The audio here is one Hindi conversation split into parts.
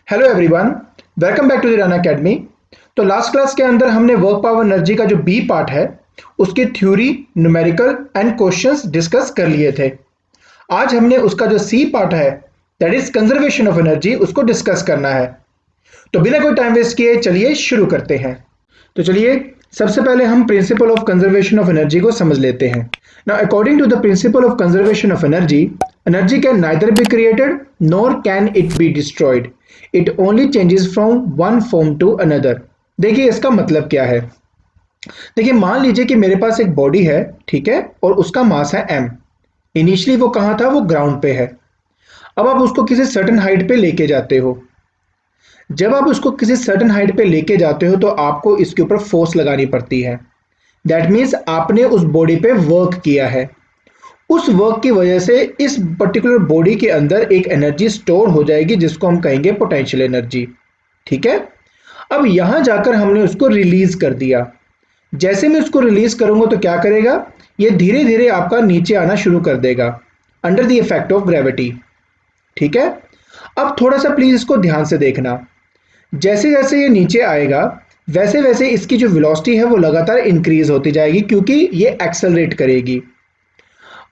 Hello everyone, welcome back to the run academy. तो लास्ट क्लास के अंदर हमने वर्क पावर एनर्जी का जो बी पार्ट है उसकी theory, numerical and questions discuss कर लिए थे। आज हमने उसका जो सी पार्ट है that is conservation of energy उसको डिस्कस करना है। तो बिना कोई टाइम वेस्ट किए चलिए शुरू करते हैं। तो चलिए सबसे पहले हम principle of conservation of energy को समझ लेते हैं। Now according to the principle of conservation of energy, energy can neither be created nor can it be destroyed, it only changes from one form to another. देखिए इसका मतलब क्या है। देखिए मान लीजिए कि मेरे पास एक बॉडी है, ठीक है, और उसका मास है m। इनिशियली वो कहाँ था, वो ग्राउंड पे है। अब आप उसको किसी सर्टेन हाइट पे लेके जाते हो। जब आप उसको किसी सर्टेन हाइट पे लेके जाते हो तो आपको इसके ऊपर फोर्स लगानी पड़ती है। दैट मीन्स आपने उस बॉडी पे वर्क किया है। उस वर्क की वजह से इस पर्टिकुलर बॉडी के अंदर एक एनर्जी स्टोर हो जाएगी जिसको हम कहेंगे पोटेंशियल एनर्जी। ठीक है। अब यहां जाकर हमने उसको रिलीज कर दिया। जैसे मैं उसको रिलीज करूंगा तो क्या करेगा, ये धीरे धीरे आपका नीचे आना शुरू कर देगा under the effect of gravity. ठीक है। अब थोड़ा सा प्लीज इसको ध्यान से देखना। जैसे जैसे ये नीचे आएगा वैसे वैसे इसकी जो वेलोसिटी है वो लगातार इंक्रीज होती जाएगी क्योंकि ये एक्सेलरेट करेगी।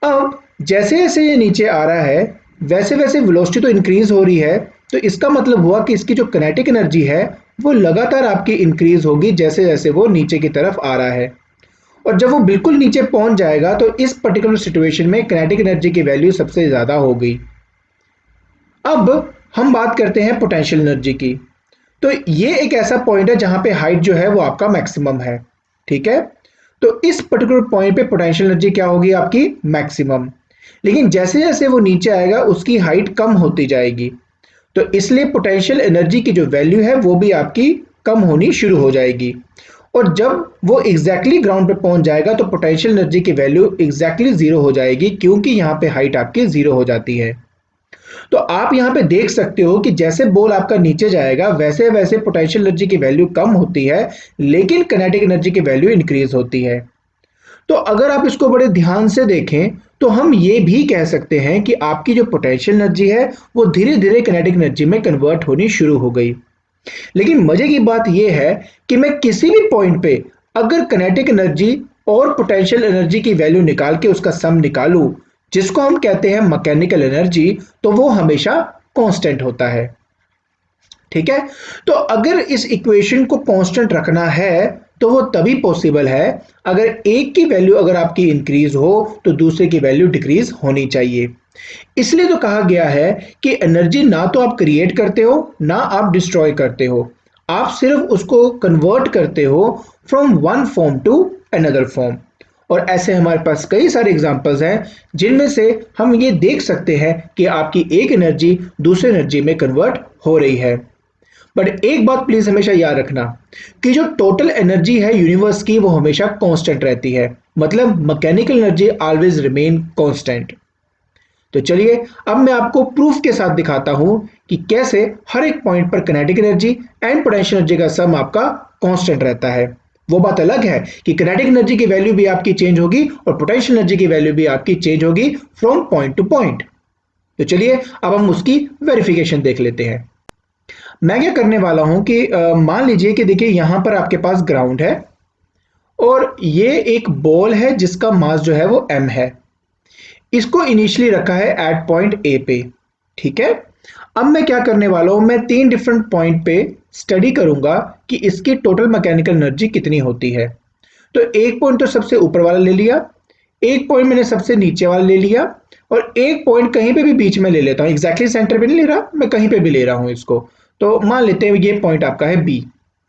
अब जैसे जैसे ये नीचे आ रहा है वैसे वैसे वेलोसिटी तो इंक्रीज हो रही है, तो इसका मतलब हुआ कि इसकी जो काइनेटिक एनर्जी है वो लगातार आपकी इंक्रीज होगी जैसे जैसे वो नीचे की तरफ आ रहा है। और जब वो बिल्कुल नीचे पहुंच जाएगा तो इस पर्टिकुलर सिचुएशन में काइनेटिक एनर्जी की वैल्यू सबसे ज्यादा होगी। अब हम बात करते हैं पोटेंशियल एनर्जी की। तो ये एक ऐसा पॉइंट है जहां पे हाइट जो है वो आपका मैक्सिमम है। ठीक है। तो इस पर्टिकुलर पॉइंट पे पोटेंशियल एनर्जी क्या होगी, आपकी मैक्सिमम। लेकिन जैसे जैसे वो नीचे आएगा उसकी हाइट कम होती जाएगी, तो इसलिए पोटेंशियल एनर्जी की जो वैल्यू है वो भी आपकी कम होनी शुरू हो जाएगी। और जब वो एग्जैक्टली ग्राउंड पे पहुंच जाएगा तो पोटेंशियल एनर्जी की वैल्यू एग्जैक्टली जीरो हो जाएगी क्योंकि यहाँ पे हाइट आपकी जीरो हो जाती है। तो आप यहाँ पे देख सकते हो कि जैसे बॉल आपका नीचे जाएगा वैसे वैसे पोटेंशियल एनर्जी की वैल्यू कम होती है लेकिन काइनेटिक एनर्जी की वैल्यू इंक्रीज होती है। तो अगर आप इसको बड़े ध्यान से देखें तो हम ये भी कह सकते हैं कि आपकी जो पोटेंशियल एनर्जी है वो धीरे धीरे काइनेटिक एनर्जी में कन्वर्ट होनी शुरू हो गई। लेकिन मजे की बात यह है कि मैं किसी भी पॉइंट पे अगर काइनेटिक एनर्जी और पोटेंशियल एनर्जी की वैल्यू निकाल के उसका सम निकालूं जिसको हम कहते हैं मैकेनिकल एनर्जी, तो वो हमेशा कांस्टेंट होता है। ठीक है। तो अगर इस इक्वेशन को कांस्टेंट रखना है तो वो तभी पॉसिबल है अगर एक की वैल्यू अगर आपकी इंक्रीज हो तो दूसरे की वैल्यू डिक्रीज होनी चाहिए। इसलिए तो कहा गया है कि एनर्जी ना तो आप क्रिएट करते हो ना आप डिस्ट्रॉय करते हो, आप सिर्फ उसको कन्वर्ट करते हो from one form to another form. और ऐसे हमारे पास कई सारे एग्जांपल्स हैं जिनमें से हम ये देख सकते हैं कि आपकी एक एनर्जी दूसरे एनर्जी में कन्वर्ट हो रही है। बट एक बात प्लीज हमेशा याद रखना कि जो टोटल एनर्जी है यूनिवर्स की वो हमेशा कांस्टेंट रहती है, मतलब mechanical energy always remain constant. तो चलिए अब मैं आपको प्रूफ के साथ दिखाता हूं कि कैसे हर एक पॉइंट पर kinetic energy and potential energy का सम आपका कांस्टेंट रहता है। वो बात अलग है कि काइनेटिक एनर्जी की वैल्यू भी आपकी चेंज होगी और पोटेंशियल एनर्जी की वैल्यू भी आपकी चेंज होगी फ्रॉम पॉइंट टू पॉइंट। तो चलिए अब हम उसकी वेरिफिकेशन देख लेते हैं। मैं क्या करने वाला हूं कि मान लीजिए कि देखिए यहां पर आपके पास ग्राउंड है और ये एक बॉल है जिसका मास जो है वो m है। इसको इनिशियली रखा है एट पॉइंट ए पे। ठीक है। अब मैं क्या करने वाला हूं, मैं तीन डिफरेंट पॉइंट पे स्टडी करूंगा कि इसकी टोटल मैकेनिकल एनर्जी कितनी होती है। तो एक पॉइंट तो सबसे ऊपर वाला ले लिया, एक पॉइंट मैंने सबसे नीचे वाला ले लिया, और एक पॉइंट कहीं पे भी बीच में ले लेता हूं। एग्जैक्टली सेंटर पे नहीं ले रहा, मैं कहीं पे भी ले रहा हूं इसको। तो मान लेते हैं ये पॉइंट आपका है बी।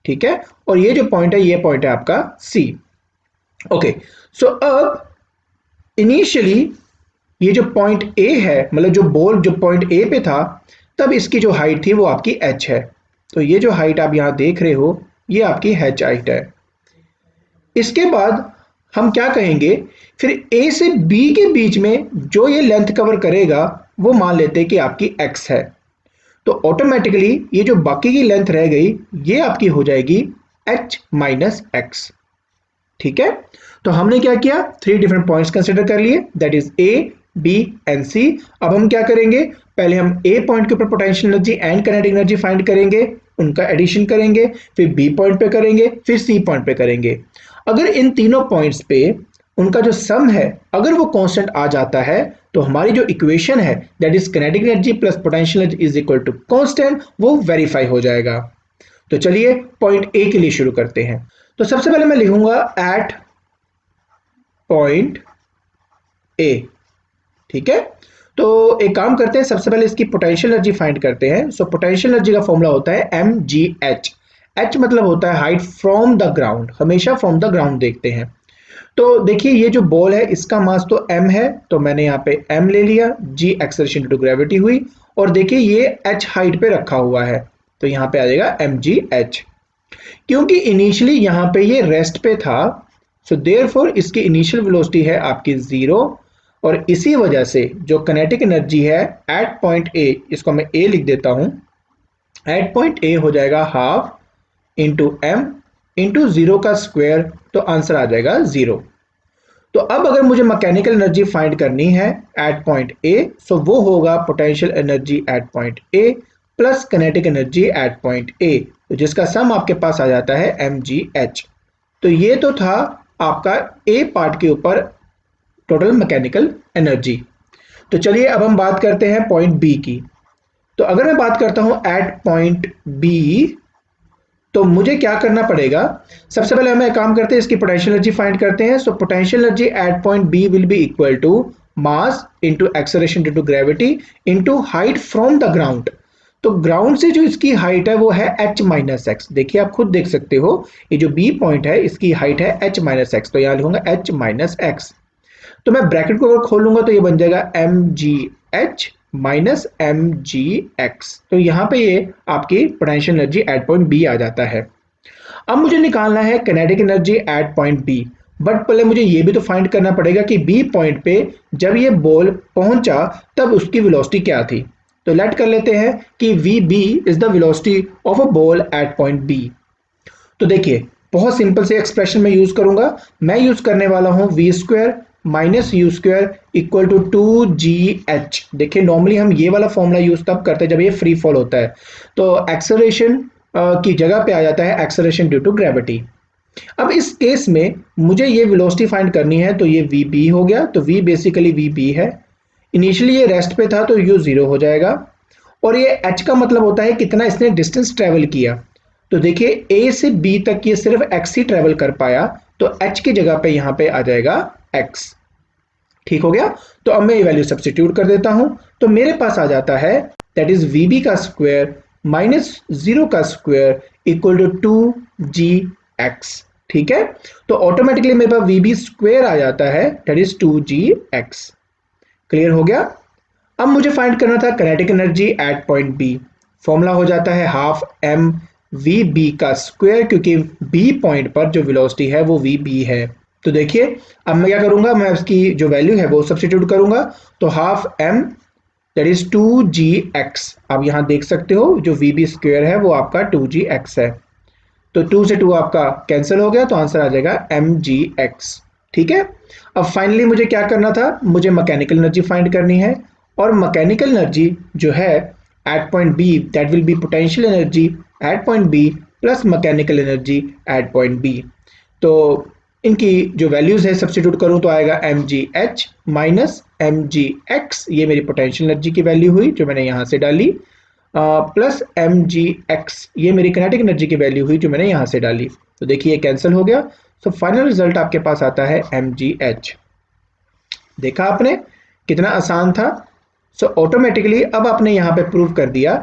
ठीक है। और ये जो पॉइंट है ये पॉइंट है आपका सी। ओके। सो अब इनिशियली ये जो पॉइंट ए है, मतलब जो बॉल जो पॉइंट ए पे था, तब इसकी जो हाइट थी वो आपकी एच है। तो ये जो हाइट आप यहां देख रहे हो ये आपकी एच हाइट है। इसके बाद हम क्या कहेंगे, फिर ए से बी के बीच में जो ये लेंथ कवर करेगा वो मान लेते हैं कि आपकी एक्स है। तो ऑटोमेटिकली ये जो बाकी की लेंथ रह गई ये आपकी हो जाएगी एच माइनस एक्स। ठीक है। तो हमने क्या किया, थ्री डिफरेंट पॉइंट्स कंसिडर कर लिए, that is A B and C. अब हम क्या करेंगे, पहले हम ए पॉइंट के ऊपर potential energy and kinetic energy find करेंगे, उनका एडिशन करेंगे, फिर बी पॉइंट पे करेंगे, फिर सी पॉइंट पे करेंगे। अगर इन तीनों पॉइंट्स पे उनका जो सम है अगर वो कांस्टेंट आ जाता है तो हमारी जो इक्वेशन है that is kinetic energy plus potential energy is equal to constant, वो वेरीफाई हो जाएगा। तो चलिए पॉइंट ए के लिए शुरू करते हैं। तो सबसे पहले मैं लिखूंगा एट पॉइंट ए, ठीक है। तो एक काम करते हैं, सबसे पहले इसकी पोटेंशियल एनर्जी फाइंड करते हैं। सो पोटेंशियल एनर्जी का फॉर्मूला होता है एम जी एच। एच मतलब होता है हाइट फ्रॉम द ग्राउंड, हमेशा फ्रॉम द ग्राउंड देखते हैं। तो देखिए ये जो बॉल है इसका मास तो m है, तो मैंने यहाँ पे m ले लिया, g acceleration due to gravity हुई, और देखिए ये h हाइट पे रखा हुआ है, तो यहाँ पे आ जाएगा mgh। क्योंकि इनिशियली यहाँ पे ये रेस्ट पे था, सो देयरफॉर इसकी इनिशियल वेलोसिटी है आपकी 0, और इसी वजह से जो काइनेटिक एनर्जी है एट पॉइंट ए, इसको मैं a लिख देता हूँ, एट पॉइंट ए हो जाएगा हाफ इंटू एम इंटू 0 का स्क्वायर, तो आंसर आ जाएगा 0। तो अब अगर मुझे मैकेनिकल एनर्जी फाइंड करनी है एट पॉइंट ए, सो वो होगा potential energy at point A plus kinetic energy at point A, तो जिसका सम आपके पास आ जाता है mgh। तो ये तो था आपका ए पार्ट के ऊपर टोटल मैकेनिकल एनर्जी। तो चलिए अब हम बात करते हैं पॉइंट बी की। तो अगर मैं बात करता हूं एट पॉइंट बी, तो मुझे क्या करना पड़ेगा, सबसे पहले हम एक काम करते हैं, इसकी पोटेंशियल एनर्जी फाइंड करते हैं। So potential energy at point B will be equal to mass into acceleration due to gravity into height from the ground. तो ग्राउंड से जो इसकी हाइट है वो है h माइनस एक्स। देखिए आप खुद देख सकते हो, ये जो बी पॉइंट है इसकी हाइट है h माइनस एक्स, तो यहां लिखूंगा h माइनस एक्स। तो मैं ब्रैकेट को अगर खोलूंगा तो ये बन जाएगा एम जी H minus M G X. तो यहाँ पे ये आपकी potential energy at point B आ जाता है। अब मुझे निकालना है kinetic energy at point B, but पहले मुझे ये भी तो फाइंड करना पड़ेगा कि बी पॉइंट पे जब ये बॉल पहुंचा तब उसकी वेलोसिटी क्या थी। तो लेट कर लेते हैं कि v B is the velocity of a ball at point B. तो देखिए बहुत सिंपल से एक्सप्रेशन में यूज करूंगा, मैं यूज करने वाला हूं v square minus u square equal to 2gh। देखिए नॉर्मली हम ये वाला फॉर्मूला यूज तब करते हैं जब ये फ्री फॉल होता है, तो एक्सेलरेशन की जगह पे आ जाता है एक्सेलरेशन ड्यू टू ग्रेविटी। अब इस केस में मुझे ये वेलोसिटी फाइंड करनी है, तो ये वी बी हो गया, तो वी बेसिकली वी बी है। इनिशियली ये रेस्ट पे था तो यू 0 हो जाएगा, और ये h का मतलब होता है कितना इसने डिस्टेंस ट्रेवल किया। तो देखिए a से b तक ये सिर्फ x ही ट्रेवल कर पाया, तो h की जगह पे यहाँ पे आ जाएगा x। ठीक हो गया। तो अब मैं ये वैल्यू सब्स्टिट्यूट कर देता हूं, तो मेरे पास आ जाता है दैट इज vb का स्क्वायर माइनस 0 का स्क्वायर इक्वल टू 2gx। ठीक है, तो ऑटोमेटिकली मेरे पास vb स्क्वायर आ जाता है दैट इज 2gx। क्लियर हो गया। अब मुझे फाइंड करना था kinetic energy at point B. Formula हो जाता है हाफ एम वी बी का स्क्वायर, क्योंकि बी पॉइंट पर जो वेलोसिटी है वो वी बी है। तो देखिए अब मैं क्या करूंगा, मैं उसकी जो वैल्यू है वो सब्स्टिट्यूट करूंगा, तो half M that is 2gx। आप यहां देख सकते हो जो वी बी स्क्वायर है वो आपका 2gx है, तो 2 से 2 आपका कैंसिल हो गया, तो आंसर आ जाएगा mgx। ठीक है। अब फाइनली मुझे क्या करना था, मुझे मैकेनिकल एनर्जी फाइंड करनी है, और मैकेनिकल एनर्जी जो है at point B that will be potential energy at point B plus mechanical energy at point B. तो इनकी जो वैल्यूज है सब्स्टिट्यूट करूं तो आएगा mgh माइनस mgx, ये मेरी पोटेंशियल एनर्जी की वैल्यू हुई जो मैंने यहां से डाली, प्लस mgx, ये मेरी काइनेटिक एनर्जी की वैल्यू हुई जो मैंने यहां से डाली। तो देखिए कैंसिल हो गया, तो फाइनल रिजल्ट आपके पास आता है mgh। देखा आपने कितना आसान था। सो ऑटोमेटिकली अब आपने यहां पे प्रूव कर दिया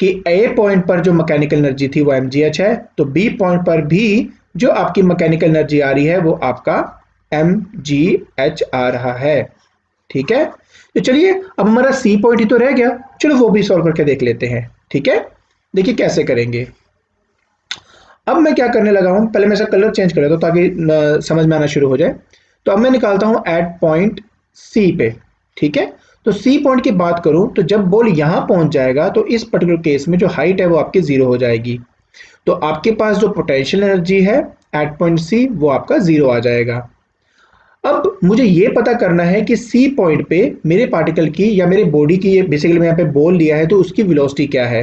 कि ए पॉइंट पर जो मैकेनिकल एनर्जी थी वो mgh है, तो बी पॉइंट पर भी जो आपकी मैकेनिकल एनर्जी आ रही है वो आपका mgh आ रहा है। ठीक है, तो चलिए अब हमारा सी पॉइंट ही तो रह गया, चलो वो भी सॉल्व करके देख लेते हैं। ठीक है, देखिए कैसे करेंगे। अब मैं क्या करने लगा हूं, पहले मैं इसका कलर चेंज कर देता हूं ताकि समझ में आना शुरू हो जाए। तो अब मैं निकालता हूं एट पॉइंट सी पे। ठीक है, तो सी पॉइंट की बात करूं तो जब बॉल यहां पहुंच जाएगा तो इस पर्टिकुलर केस में जो हाइट है वो आपकी 0 हो जाएगी, तो आपके पास जो पोटेंशियल एनर्जी है एट पॉइंट सी वो आपका 0 आ जाएगा। अब मुझे ये पता करना है कि सी पॉइंट पे मेरे पार्टिकल की या मेरे बॉडी की, ये बेसिकली मैं यहाँ पे बॉल लिया है तो उसकी वेलोसिटी क्या है।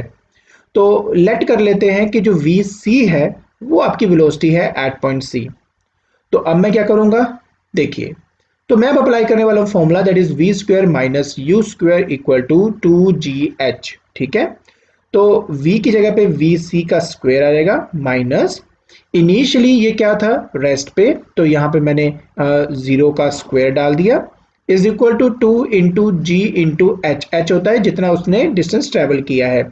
तो लेट कर लेते हैं कि जो वी सी है वो आपकी वेलोसिटी है एट पॉइंट सी। तो अब मैं क्या करूंगा, देखिए, तो मैं अब अप्लाई करने वाला हूं formula, that is v square minus u square equal to 2gh। ठीक है, तो v की जगह पे वी सी का स्क्वायर आ जाएगा माइनस, इनिशियली ये क्या था रेस्ट पे, तो यहाँ पे मैंने जीरो का स्क्वायर डाल दिया, is equal to 2 into g into h. H होता है जितना उसने डिस्टेंस ट्रेवल किया है।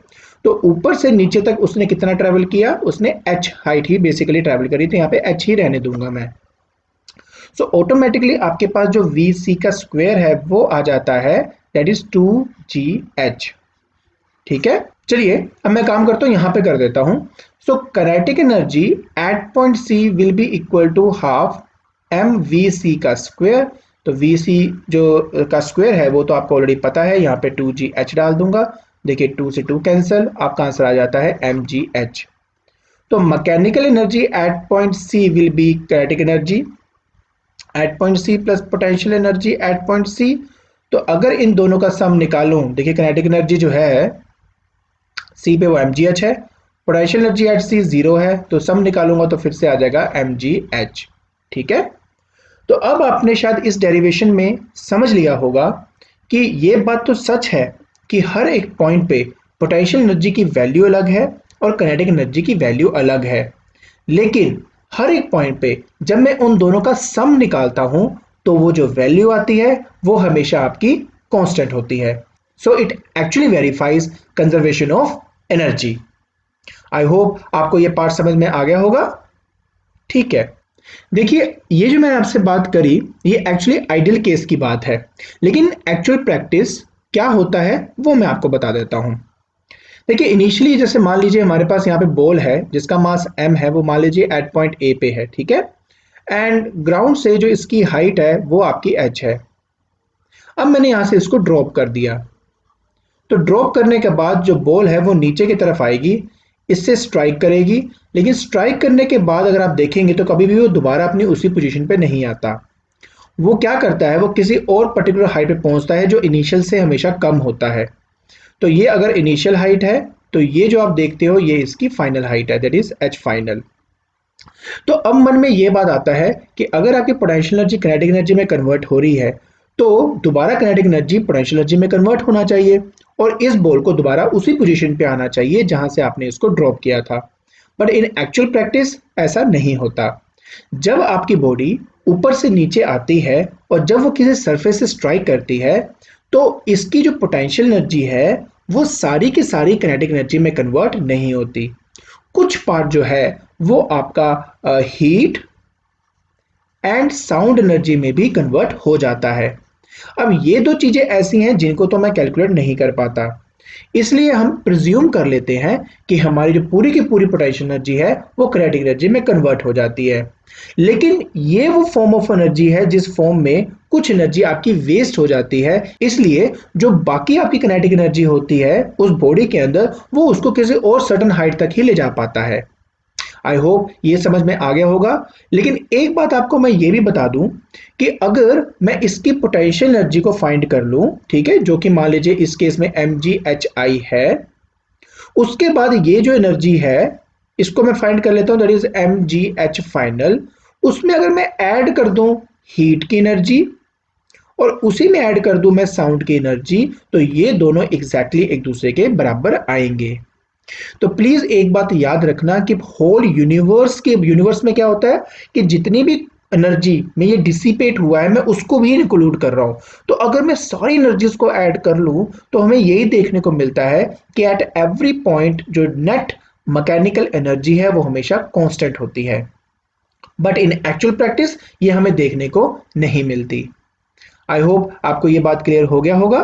तो ऊपर से नीचे तक उसने कितना ट्रेवल किया, उसने एच हाइट ही बेसिकली ट्रेवल करी, तो यहाँ पे एच ही रहने दूंगा मैं। सो ऑटोमेटिकली आपके पास जो वी सी का स्क्वायर है वो आ जाता है, दैट इज 2gh। ठीक है, चलिए अब मैं काम करता हूं, यहां पे कर देता हूं। So kinetic energy at point C will be equal to half M V C का स्क्वायर। तो वी सी जो का स्क्वायर है वो तो आपको ऑलरेडी पता है, यहाँ पे 2gh डाल दूंगा। देखिए 2 से 2 कैंसिल, आपका आंसर आ जाता है mgh। तो mechanical energy at point C will be kinetic energy at point C plus potential energy at point C. तो अगर इन दोनों का सम निकालूं, देखिए काइनेटिक एनर्जी जो है सी पे वो mgh है, potential energy at C zero है, तो सम निकालूंगा तो फिर से आ जाएगा mgh। ठीक है, तो अब आपने शायद इस डेरिवेशन में समझ लिया होगा कि ये बात तो सच है कि हर एक पॉइंट पे पोटेंशियल एनर्जी की वैल्यू अलग है और काइनेटिक एनर्जी की वैल्यू अलग है, लेकिन हर एक पॉइंट पे जब मैं उन दोनों का सम निकालता हूं तो वो जो वैल्यू आती है वो हमेशा आपकी कांस्टेंट होती है। So it actually verifies conservation of energy. I hope आपको ये पार्ट समझ में आ गया होगा। ठीक है, देखिए ये जो मैंने आपसे बात करी ये एक्चुअली आइडियल केस की बात है, लेकिन एक्चुअल प्रैक्टिस क्या होता है वो मैं आपको बता देता हूं। देखिए इनिशियली जैसे मान लीजिए हमारे पास यहाँ पे बॉल है जिसका मास m है, वो मान लीजिए एट पॉइंट ए पे है। ठीक है, एंड ग्राउंड से जो इसकी हाइट है वो आपकी h है। अब मैंने यहाँ से इसको ड्रॉप कर दिया, तो ड्रॉप करने के बाद जो बॉल है वो नीचे की तरफ आएगी, इससे स्ट्राइक करेगी, लेकिन स्ट्राइक करने के बाद अगर आप देखेंगे तो कभी भी वो दोबारा अपनी उसी पोजीशन पे नहीं आता। वो क्या करता है, वो किसी और पर्टिकुलर हाइट पे पहुंचता है जो इनिशियल से हमेशा कम होता है। तो ये अगर इनिशियल हाइट है तो ये जो आप देखते हो ये इसकी फाइनल हाइट है, दैट इज एच फाइनल। तो अब मन में ये बात आता है कि अगर आपकी पोटेंशियल एनर्जी काइनेटिक एनर्जी में कन्वर्ट हो रही है तो दोबारा काइनेटिक एनर्जी पोटेंशियल एनर्जी में कन्वर्ट होना चाहिए और इस बॉल को दोबारा उसी पोजीशन पे आना चाहिए जहां से आपने इसको ड्रॉप किया था। बट इन एक्चुअल प्रैक्टिस ऐसा नहीं होता। जब आपकी बॉडी ऊपर से नीचे आती है और जब वो किसी सरफेस से स्ट्राइक करती है तो इसकी जो पोटेंशियल एनर्जी है वो सारी की सारी काइनेटिक एनर्जी में कन्वर्ट नहीं होती। कुछ पार्ट जो है वो आपका हीट एंड साउंड एनर्जी में भी कन्वर्ट हो जाता है। अब ये दो चीजें ऐसी हैं जिनको तो मैं कैलकुलेट नहीं कर पाता, इसलिए हम प्रिज्यूम कर लेते हैं कि हमारी जो पूरी की पूरी पोटेंशियल एनर्जी है वो काइनेटिक एनर्जी में कन्वर्ट हो जाती है। लेकिन ये वो फॉर्म ऑफ एनर्जी है जिस फॉर्म में कुछ एनर्जी आपकी वेस्ट हो जाती है, इसलिए जो बाकी आपकी काइनेटिक एनर्जी होती है उस बॉडी के अंदर वो उसको किसी और सर्टेन हाइट तक ही ले जा पाता है। आई होप ये समझ में आ गया होगा। लेकिन एक बात आपको मैं ये भी बता दूं कि अगर मैं इसकी पोटेंशियल एनर्जी को फाइंड कर लूं, ठीक है, जो कि मान लीजिए इस केस में mghi है, उसके बाद ये जो एनर्जी है इसको मैं फाइंड कर लेता हूं, दैट इज mgh फाइनल। उसमें अगर मैं ऐड कर दूं हीट की एनर्जी और उसी में ऐड कर दूं मैं साउंड की एनर्जी, तो ये दोनों एग्जैक्टली एक दूसरे के बराबर आएंगे। तो प्लीज एक बात याद रखना कि होल यूनिवर्स में क्या होता है कि जितनी भी एनर्जी में ये डिसिपेट हुआ है मैं उसको भी इंक्लूड कर रहा हूं। तो अगर मैं सारी एनर्जीज को ऐड कर लूं तो हमें यही देखने को मिलता है कि एट एवरी पॉइंट जो नेट मैकेनिकल एनर्जी है वो हमेशा कांस्टेंट होती है, बट इन एक्चुअल प्रैक्टिस ये हमें देखने को नहीं मिलती। आई होप आपको ये बात क्लियर हो गया होगा।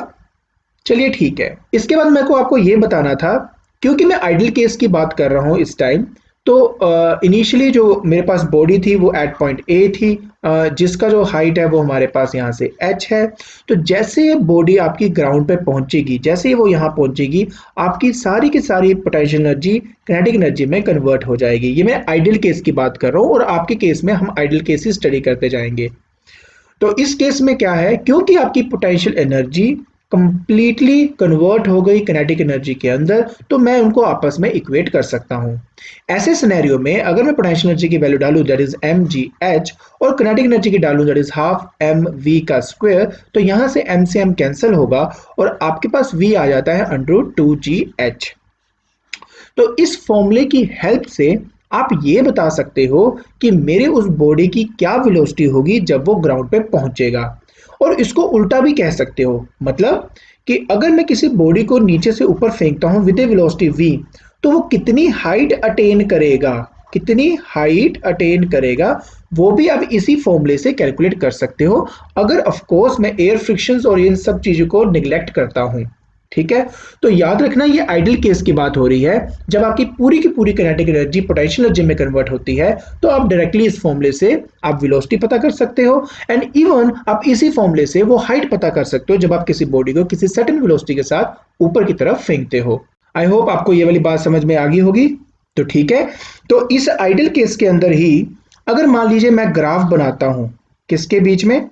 चलिए ठीक है, इसके बाद मेरे को आपको ये बताना था, क्योंकि मैं आइडियल केस की बात कर रहा हूँ इस टाइम, तो इनिशियली जो मेरे पास बॉडी थी वो एट पॉइंट ए थी, जिसका जो हाइट है वो हमारे पास यहाँ से h है। तो जैसे ये बॉडी आपकी ग्राउंड पे पहुंचेगी, जैसे ही वो यहाँ पहुंचेगी आपकी सारी की सारी पोटेंशियल एनर्जी काइनेटिक एनर्जी में कन्वर्ट हो जाएगी। ये मैं आइडियल केस की बात कर रहा हूँ और आपके केस में हम आइडियल केस ही स्टडी करते जाएंगे। तो इस केस में क्या है, क्योंकि आपकी पोटेंशियल एनर्जी कंप्लीटली कन्वर्ट हो गई किनेटिक एनर्जी के अंदर, तो मैं उनको आपस में इक्वेट कर सकता हूं। ऐसे सिनेरियो में अगर मैं पोटेंशियल एनर्जी की वैल्यू डालूं that is m ji h, और किनेटिक एनर्जी की डालूं that is half M v का स्क्वायर, तो यहां से एम से एम कैंसिल होगा और आपके पास वी आ जाता है अंडर 2gh। तो इस फॉर्मूले की हेल्प से आप ये बता सकते हो कि मेरे उस बॉडी की क्या वेलोसिटी होगी जब वो ग्राउंड पे पहुंचेगा। और इसको उल्टा भी कह सकते हो, मतलब कि अगर मैं किसी बॉडी को नीचे से ऊपर फेंकता हूं विद ए वेलोसिटी v, तो वो कितनी हाइट अटेन करेगा, कितनी हाइट अटेन करेगा, वो भी आप इसी फॉर्मूले से कैलकुलेट कर सकते हो, अगर ऑफ कोर्स मैं एयर फ्रिक्शंस और इन सब चीजों को निगलेक्ट करता हूं। ठीक है, तो याद रखना ये आइडियल केस की बात हो रही है, जब आपकी पूरी की पूरी काइनेटिक एनर्जी पोटेंशियल एनर्जी में कन्वर्ट होती है, तो आप डायरेक्टली इस फॉर्मूले से आप वेलोसिटी पता कर सकते हो, एंड इवन आप इसी फॉर्मूले से वो हाइट पता कर सकते हो जब आप किसी बॉडी को किसी सर्टेन वेलोसिटी के साथ ऊपर की तरफ फेंकते हो। आई होप आपको ये वाली बात समझ में आ गई होगी। तो ठीक है, तो इस आइडियल केस के अंदर ही अगर मान लीजिए मैं ग्राफ बनाता हूं, किसके बीच में,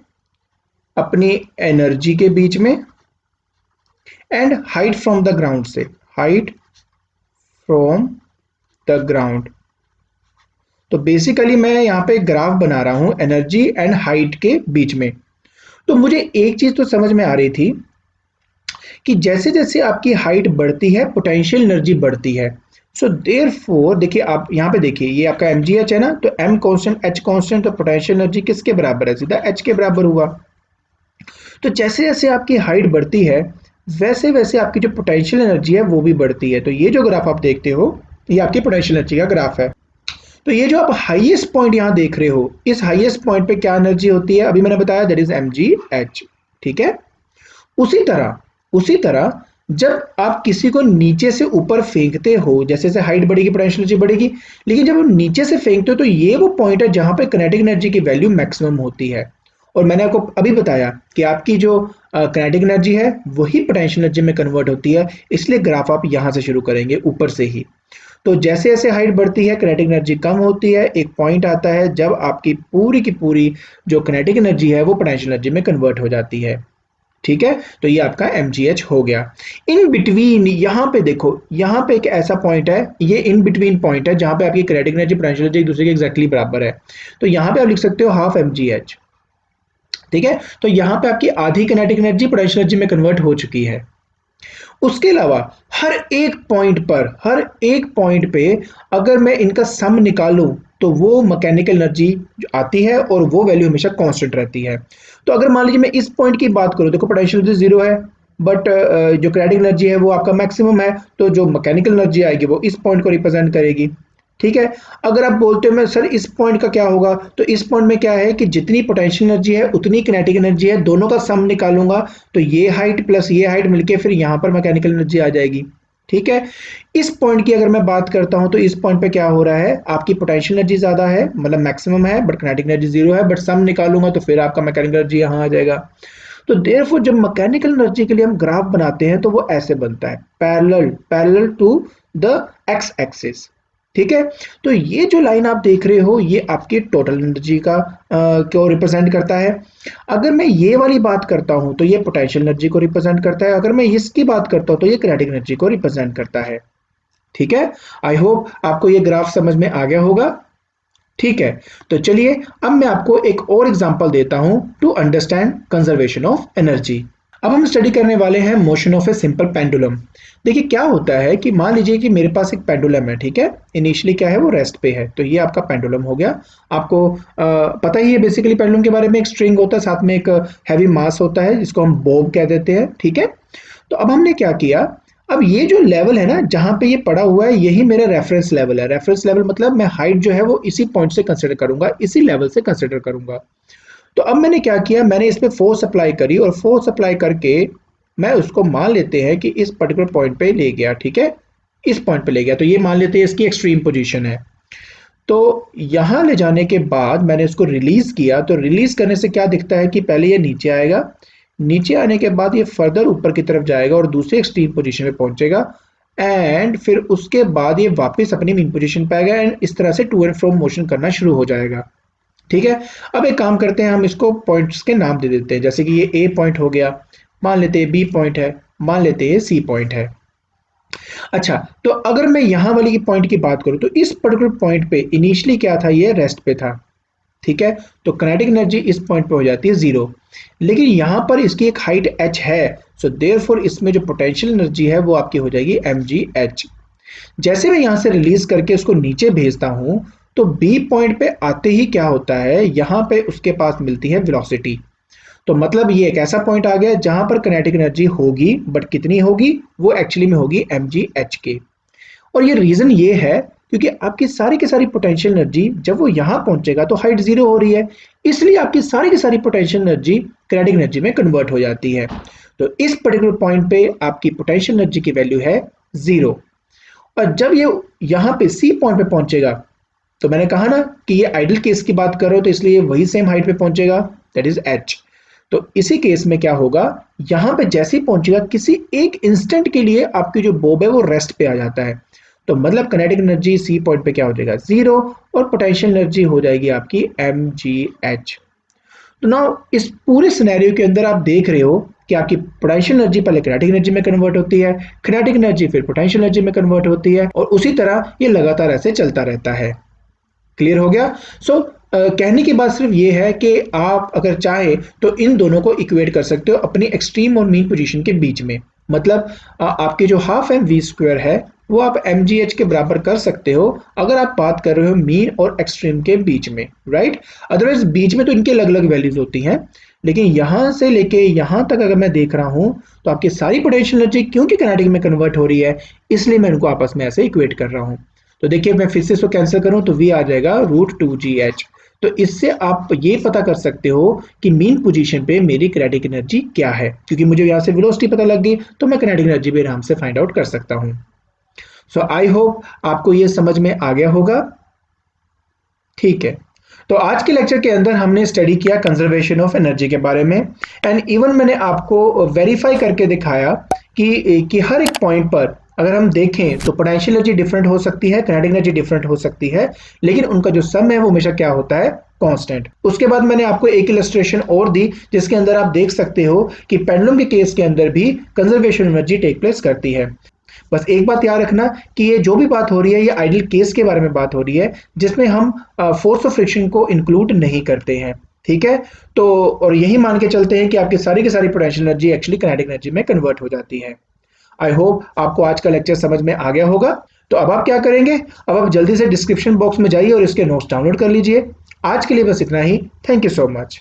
अपनी एनर्जी के बीच में and height from the ground से, हाइट फ्रॉम द ग्राउंड। तो बेसिकली मैं यहां पे ग्राफ बना रहा हूं एनर्जी एंड हाइट के बीच में। तो मुझे एक चीज तो समझ में आ रही थी कि जैसे जैसे आपकी हाइट बढ़ती है पोटेंशियल एनर्जी बढ़ती है। सो देयरफॉर देखिए, आप यहां पे देखिए, ये आपका mgh है ना, तो m कांस्टेंट h कांस्टेंट, तो पोटेंशियल एनर्जी किसके बराबर है, सीधा h के बराबर हुआ। तो जैसे जैसे आपकी हाइट बढ़ती है वैसे वैसे आपकी जो पोटेंशियल एनर्जी है वो भी बढ़ती है। तो ये जो ग्राफ आप देखते हो ये आपकी पोटेंशियल एनर्जी का ग्राफ है। तो ये जो आप हाईएस्ट पॉइंट यहां देख रहे हो, इस हाईएस्ट पॉइंट पे क्या एनर्जी होती है, अभी मैंने बताया दैट इज mgh। ठीक है, उसी तरह जब आप किसी को नीचे से ऊपर फेंकते हो, जैसे जैसे हाइट बढ़ेगी पोटेंशियल एनर्जी बढ़ेगी, लेकिन जब आप नीचे से फेंकते हो तो ये वो पॉइंट है जहां पे काइनेटिक एनर्जी की वैल्यू मैक्सिमम होती है। और मैंने आपको अभी बताया कि आपकी जो काइनेटिक एनर्जी है वही पोटेंशियल एनर्जी में कन्वर्ट होती है, इसलिए ग्राफ आप यहां से शुरू करेंगे ऊपर से ही। तो जैसे जैसे हाइट बढ़ती है काइनेटिक एनर्जी कम होती है, एक पॉइंट आता है जब आपकी पूरी की पूरी जो काइनेटिक एनर्जी है वो पोटेंशियल एनर्जी में कन्वर्ट हो जाती है। ठीक है, तो ये आपका mgh हो गया। इन बिटवीन यहां पे देखो, यहां पे एक ऐसा पॉइंट है, ये इन बिटवीन पॉइंट है जहां पे आपकी काइनेटिक एनर्जी पोटेंशियल एनर्जी एक दूसरे के एग्जैक्टली बराबर है। तो यहां पे आप लिख सकते हो हाफ mgh। ठीक है, तो यहां पे आपकी आधी काइनेटिक एनर्जी पोटेंशियल एनर्जी में कन्वर्ट हो चुकी है। उसके अलावा हर एक पॉइंट पे अगर मैं इनका सम निकालूं तो वो मैकेनिकल एनर्जी जो आती है और वो वैल्यू हमेशा कांस्टेंट रहती है। तो अगर मान लीजिए मैं इस पॉइंट की बात करूं, देखो पोटेंशियल एनर्जी जीरो है, बट जो काइनेटिक एनर्जी है वो आपका मैक्सिमम है, तो जो मैकेनिकल एनर्जी आएगी वो इस पॉइंट को रिप्रेजेंट करेगी। ठीक है, अगर आप बोलते हो मैं सर इस पॉइंट का क्या होगा, तो इस पॉइंट में क्या है कि जितनी पोटेंशियल एनर्जी है उतनी किनेटिक एनर्जी है, दोनों का सम निकालूंगा, तो ये हाइट प्लस ये हाइट मिलके फिर यहां पर मैकेनिकल एनर्जी आ जाएगी। ठीक है, इस पॉइंट की अगर मैं बात करता हूं तो इस पॉइंट पे क्या हो रहा है, आपकी पोटेंशियल एनर्जी ज्यादा है, मतलब मैक्सिमम है, बट किनेटिक एनर्जी जीरो है, बट सम निकालूंगा तो फिर आपका मैकेनिकल एनर्जी यहां आ जाएगा। तो देयरफॉर जब मैकेनिकल एनर्जी के लिए हम ग्राफ बनाते हैं तो वो ऐसे बनता है, parallel parallel to the x axis. ठीक है, तो ये जो लाइन आप देख रहे हो ये आपकी टोटल एनर्जी का को रिप्रेजेंट करता है। अगर मैं ये वाली बात करता हूं तो ये पोटेंशियल एनर्जी को रिप्रेजेंट करता है, अगर मैं इसकी बात करता हूं तो ये किनेटिक एनर्जी को रिप्रेजेंट करता है। ठीक है, आई होप आपको ये ग्राफ समझ में आ गया होगा। ठीक है, तो चलिए अब मैं आपको एक और एग्जांपल देता हूं to understand conservation of energy. अब हम स्टडी करने वाले हैं motion of a simple pendulum. देखिए क्या होता है कि मान लीजिए कि मेरे पास एक पेंडुलम है, ठीक है, इनिशियली क्या है वो रेस्ट पे है, तो ये आपका पेंडुलम हो गया। आपको पता ही है बेसिकली पेंडुलम के बारे में, एक स्ट्रिंग होता है साथ में एक हैवी मास होता है जिसको हम बॉब कह देते हैं। ठीक है, तो अब हमने क्या किया, अब ये जो लेवल है ना जहां पे ये पड़ा हुआ है यही मेरा रेफरेंस लेवल है। रेफरेंस लेवल मतलब मैं हाइट जो है वो इसी पॉइंट से कंसिडर करूंगा, इसी लेवल से कंसिडर करूंगा। तो अब मैंने क्या किया, मैंने इस पे फोर्स अप्लाई करी और फोर्स अप्लाई करके मैं उसको मान लेते हैं कि इस पर्टिकुलर पॉइंट पे ले गया। ठीक है, इस पॉइंट पे ले गया, तो ये मान लेते हैं इसकी एक्सट्रीम पोजीशन है। तो यहां ले जाने के बाद मैंने इसको रिलीज किया, तो रिलीज करने से क्या दिखता है कि पहले ये नीचे आएगा, नीचे आने के बाद ये फर्दर ऊपर की तरफ जाएगा और दूसरे एक्सट्रीम पोजीशन पे पहुंचेगा, एंड फिर उसके बाद ये वापस अपनी मीन पोजीशन पे आएगा एंड इस तरह से टू एंड फ्रो मोशन करना शुरू हो जाएगा। ठीक है। अब एक काम करते हैं, हम इसको पॉइंट्स के नाम दे देते हैं, जैसे कि ये ए पॉइंट हो गया, मान लेते हैं बी पॉइंट है, मान लेते हैं सी पॉइंट है। अच्छा, तो अगर मैं यहां वाली की पॉइंट की बात करूं तो इस पर्टिकुलर पॉइंट पे इनिशियली क्या था, ये रेस्ट पे था। ठीक है, तो काइनेटिक एनर्जी इस पॉइंट पे हो जाती है जीरो, लेकिन यहां पर इसकी एक हाइट h है, सो देयरफॉर इसमें जो पोटेंशियल एनर्जी है वो आपकी हो जाएगी mgh। जैसे मैं यहां से रिलीज करके उसको नीचे भेजता हूं, तो बी पॉइंट पे आते ही क्या होता है, यहां पे उसके पास मिलती है वेलोसिटी। तो मतलब ये एक ऐसा पॉइंट आ गया जहां पर काइनेटिक एनर्जी होगी, बट कितनी होगी, वो एक्चुअली में होगी mgh के। और ये रीजन ये है क्योंकि आपकी सारी की सारी पोटेंशियल एनर्जी जब वो यहां पहुंचेगा तो हाइट जीरो हो रही है, इसलिए आपकी सारी की सारी पोटेंशियल एनर्जी काइनेटिक एनर्जी में कन्वर्ट हो जाती है। तो इस पर्टिकुलर पॉइंट पे आपकी पोटेंशियल एनर्जी की वैल्यू है जीरो। और जब ये यहां पे सी पॉइंट पे पहुंचेगा, तो मैंने कहा ना कि ये आइडल केस की बात करो तो इसलिए वही सेम हाइट पे पहुंचेगा, दैट इज एच। तो इसी केस में क्या होगा, यहां पे जैसे ही पहुंचेगा किसी एक इंस्टेंट के लिए आपकी जो बोब है वो रेस्ट पे आ जाता है। तो मतलब काइनेटिक एनर्जी सी पॉइंट पे क्या हो जाएगा, जीरो, और पोटेंशियल एनर्जी हो जाएगी आपकी mgh। तो नाउ इस पूरे सिनेरियो के अंदर आप देख रहे हो कि आपकी पोटेंशियल एनर्जी पहले काइनेटिक एनर्जी में कन्वर्ट होती है, काइनेटिक एनर्जी फिर पोटेंशियल एनर्जी में कन्वर्ट होती है, और उसी तरह ये लगातार ऐसे चलता रहता है। क्लियर हो गया। सो कहने की बात सिर्फ ये है कि आप अगर चाहे तो इन दोनों को इक्वेट कर सकते हो अपनी एक्सट्रीम और मीन पोजीशन के बीच में। मतलब आपकी जो हाफ एम वी स्क्वायर है वो आप एम जी एच के बराबर कर सकते हो अगर आप बात कर रहे हो मीन और एक्सट्रीम के बीच में, राइट। अदरवाइज बीच में तो इनके अलग अलग वैल्यूज होती हैं, लेकिन यहां से लेके यहां तक अगर मैं देख रहा हूं तो आपकी सारी पोटेंशियल एनर्जी क्योंकि काइनेटिक में कन्वर्ट हो रही है, इसलिए मैं इनको आपस में ऐसे इक्वेट कर रहा हूं। तो देखिए मैं फिर से इसको कैंसिल करूं तो v आ जाएगा √2gh। तो इससे आप ये पता कर सकते हो कि मीन पोजीशन पे मेरी काइनेटिक एनर्जी क्या है, क्योंकि मुझे यहाँ से वेलोसिटी पता लग गई तो मैं काइनेटिक एनर्जी भी आराम से फाइंड आउट कर सकता हूँ। सो आई होप आपको ये समझ में आ गया होगा। ठीक है, तो आज के लेक्चर के अंदर हमने स्टडी किया कंजर्वेशन ऑफ एनर्जी के बारे में, एंड इवन मैंने आपको वेरीफाई करके दिखाया कि हर एक पॉइंट पर अगर हम देखें तो पोटेंशियल एनर्जी डिफरेंट हो सकती है, काइनेटिक एनर्जी डिफरेंट हो सकती है, लेकिन उनका जो सम है वो हमेशा क्या होता है, कांस्टेंट। उसके बाद मैंने आपको एक इलस्ट्रेशन और दी जिसके अंदर आप देख सकते हो कि पेंडुलम के केस के अंदर भी कंजर्वेशन एनर्जी टेक प्लेस करती है। बस एक बात याद रखना कि ये जो भी बात हो रही है ये आइडियल केस के बारे में बात हो रही है, जिसमें हम फोर्स ऑफ फ्रिक्शन को इंक्लूड नहीं करते हैं। ठीक है, तो और यही मान के चलते हैं कि आपकी सारी की सारी potential energy actually kinetic energy में कन्वर्ट हो जाती है। आई होप आपको आज का लेक्चर समझ में आ गया होगा। तो अब आप क्या करेंगे, अब आप जल्दी से डिस्क्रिप्शन बॉक्स में जाइए और इसके नोट्स डाउनलोड कर लीजिए। आज के लिए बस इतना ही। Thank you so much.